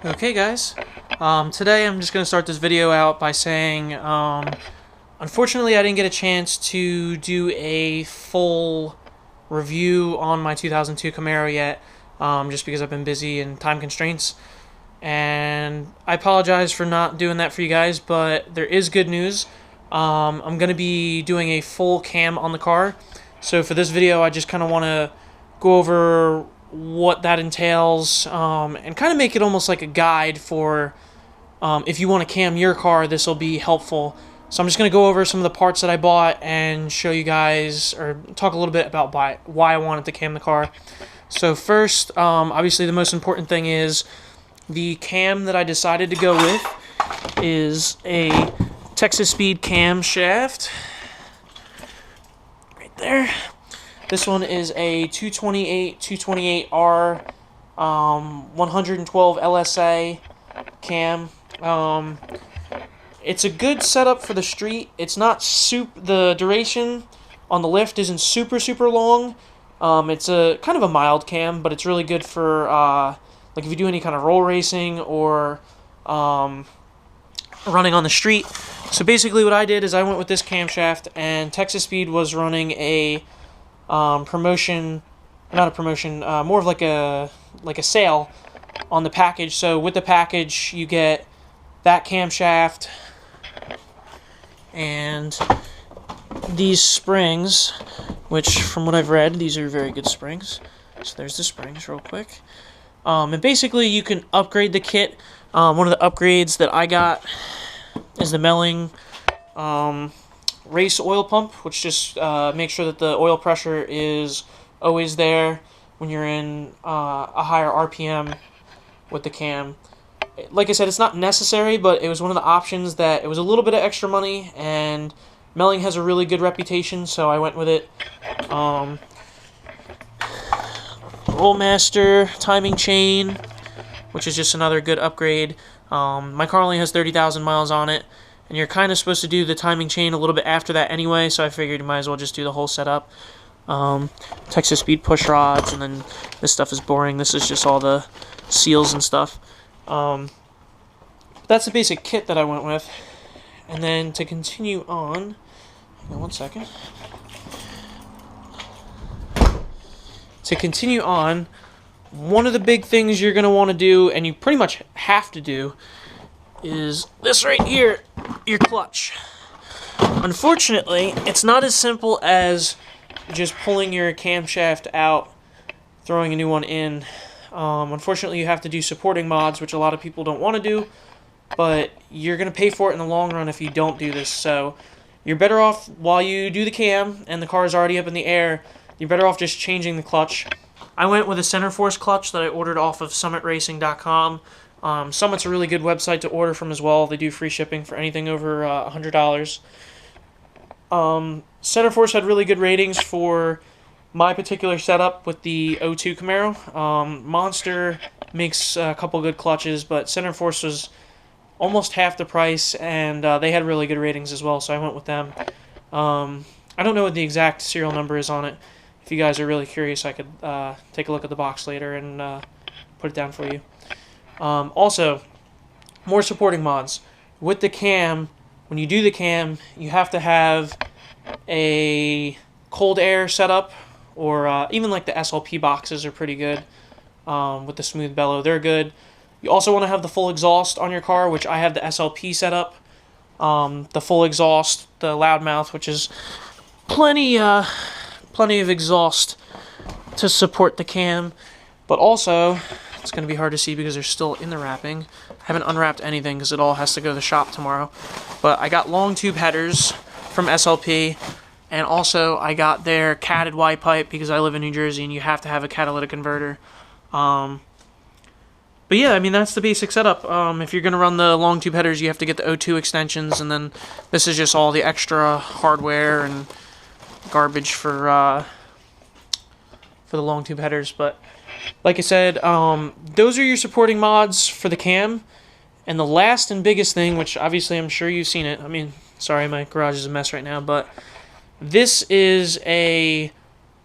Okay guys, today I'm just going to start this video out by saying, unfortunately I didn't get a chance to do a full review on my 2002 Camaro yet, just because I've been busy and time constraints, and I apologize for not doing that for you guys, but there is good news. I'm going to be doing a full cam on the car, so for this video I just kind of want to go over what that entails, and kind of make it almost like a guide for if you want to cam your car, this will be helpful. So I'm just going to go over some of the parts that I bought and show you guys, or talk a little bit about why I wanted to cam the car. So first, obviously the most important thing is the cam that I decided to go with is a Texas Speed camshaft. Right there. This one is a 228R 112 LSA cam. It's a good setup for the street. It's not the duration on the lift isn't super long. It's a kind of a mild cam, but it's really good for like if you do any kind of roll racing or running on the street. So basically what I did is I went with this camshaft, and Texas Speed was running a promotion, not a promotion, more of like a sale on the package. So with the package you get that camshaft and these springs, which from what I've read, these are very good springs. So there's the springs real quick. And basically you can upgrade the kit. One of the upgrades that I got is the Melling race oil pump, which just makes sure that the oil pressure is always there when you're in a higher RPM with the cam. Like I said, it's not necessary, but it was one of the options that it was a little bit of extra money, and Melling has a really good reputation, so I went with it. Rollmaster timing chain, which is just another good upgrade. My car only has 30,000 miles on it, and you're kind of supposed to do the timing chain a little bit after that anyway, so I figured you might as well just do the whole setup. Texas Speed push rods, and then this stuff is boring. This is just all the seals and stuff. That's the basic kit that I went with. And then to continue on, hang on one second. To continue on, one of the big things you're going to want to do, and you pretty much have to do, is this right here, your clutch. Unfortunately, it's not as simple as just pulling your camshaft out, throwing a new one in. Unfortunately, you have to do supporting mods, which a lot of people don't want to do, but you're going to pay for it in the long run if you don't do this. So you're better off, while you do the cam and the car is already up in the air, you're better off just changing the clutch. I went with a center force clutch that I ordered off of summitracing.com. Summit's a really good website to order from as well. They do free shipping for anything over $100. Center Force had really good ratings for my particular setup with the 02 Camaro. Monster makes a couple good clutches, but Center Force was almost half the price, and they had really good ratings as well, so I went with them. I don't know what the exact serial number is on it. If you guys are really curious, I could take a look at the box later and put it down for you. Also, more supporting mods. With the cam, when you do the cam, you have to have a cold air setup, or even like the SLP boxes are pretty good with the smooth bellow. They're good. You also want to have the full exhaust on your car, which I have the SLP setup. The full exhaust, the loudmouth, which is plenty of exhaust to support the cam. But also, it's going to be hard to see because they're still in the wrapping. I haven't unwrapped anything because it all has to go to the shop tomorrow. But I got long tube headers from SLP, and also I got their catted Y pipe because I live in New Jersey and you have to have a catalytic converter. But yeah, I mean, that's the basic setup. If you're going to run the long tube headers, you have to get the O2 extensions, and then this is just all the extra hardware and garbage for the long tube headers. But like I said, those are your supporting mods for the cam. And the last and biggest thing, which obviously I'm sure you've seen it. I mean, sorry, my garage is a mess right now, but this is a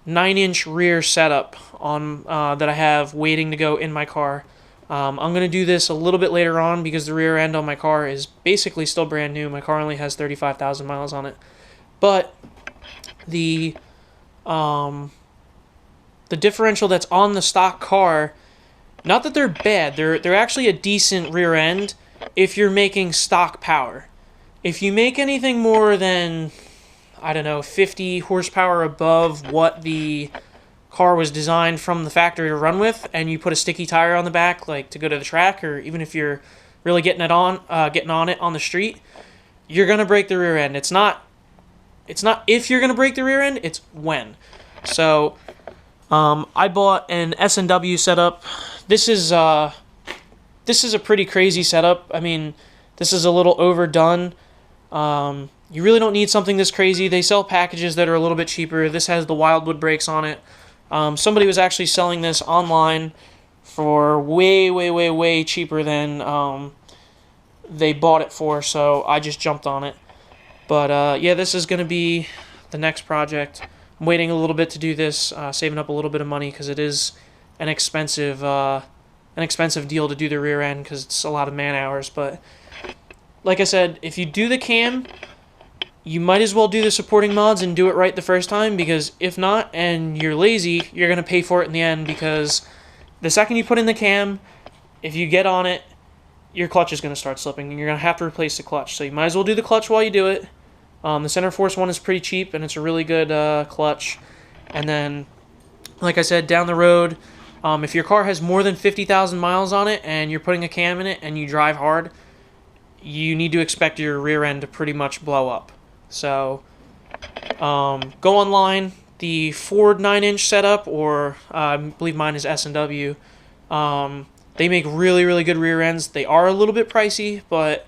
9-inch rear setup on that I have waiting to go in my car. I'm going to do this a little bit later on because the rear end on my car is basically still brand new. My car only has 35,000 miles on it. But the differential that's on the stock car, not that they're bad, they're actually a decent rear end if you're making stock power. If you make anything more than, I don't know, 50 horsepower above what the car was designed from the factory to run with, and you put a sticky tire on the back, like to go to the track, or even if you're really getting on it on the street, you're gonna break the rear end. It's not if you're gonna break the rear end, it's when. So, I bought an S&W setup. This is a pretty crazy setup. I mean, this is a little overdone. You really don't need something this crazy. They sell packages that are a little bit cheaper. This has the Wildwood brakes on it. Somebody was actually selling this online for way cheaper than they bought it for, so I just jumped on it. But yeah, this is going to be the next project. I'm waiting a little bit to do this, saving up a little bit of money because it is an expensive deal to do the rear end because it's a lot of man hours. But like I said, if you do the cam, you might as well do the supporting mods and do it right the first time, because if not, and you're lazy, you're going to pay for it in the end, because the second you put in the cam, if you get on it, your clutch is going to start slipping, and you're going to have to replace the clutch. So you might as well do the clutch while you do it. The Center Force one is pretty cheap, and it's a really good clutch. And then, like I said, down the road, if your car has more than 50,000 miles on it, and you're putting a cam in it, and you drive hard, you need to expect your rear end to pretty much blow up. So, go online. The Ford 9-inch setup, or I believe mine is S&W, they make really good rear ends. They are a little bit pricey, but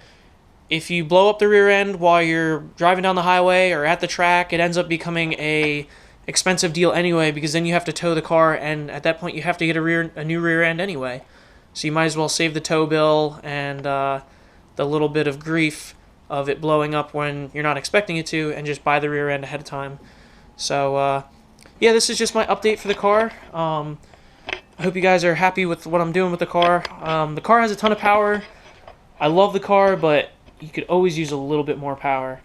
if you blow up the rear end while you're driving down the highway or at the track, it ends up becoming a expensive deal anyway, because then you have to tow the car, and at that point you have to get a new rear end anyway. So you might as well save the tow bill and the little bit of grief of it blowing up when you're not expecting it to, and just buy the rear end ahead of time. So, yeah, this is just my update for the car. I hope you guys are happy with what I'm doing with the car. The car has a ton of power. I love the car, but you could always use a little bit more power.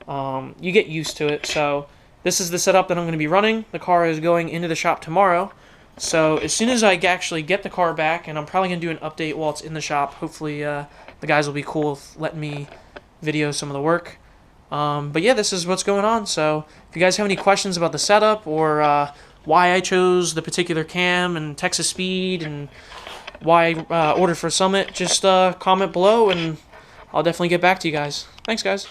You get used to it. So this is the setup that I'm going to be running. The car is going into the shop tomorrow. So as soon as I actually get the car back, and I'm probably going to do an update while it's in the shop, hopefully the guys will be cool with letting me video some of the work. But yeah, this is what's going on. So if you guys have any questions about the setup, or why I chose the particular cam and Texas Speed, and why I ordered for Summit, just comment below, and I'll definitely get back to you guys. Thanks, guys.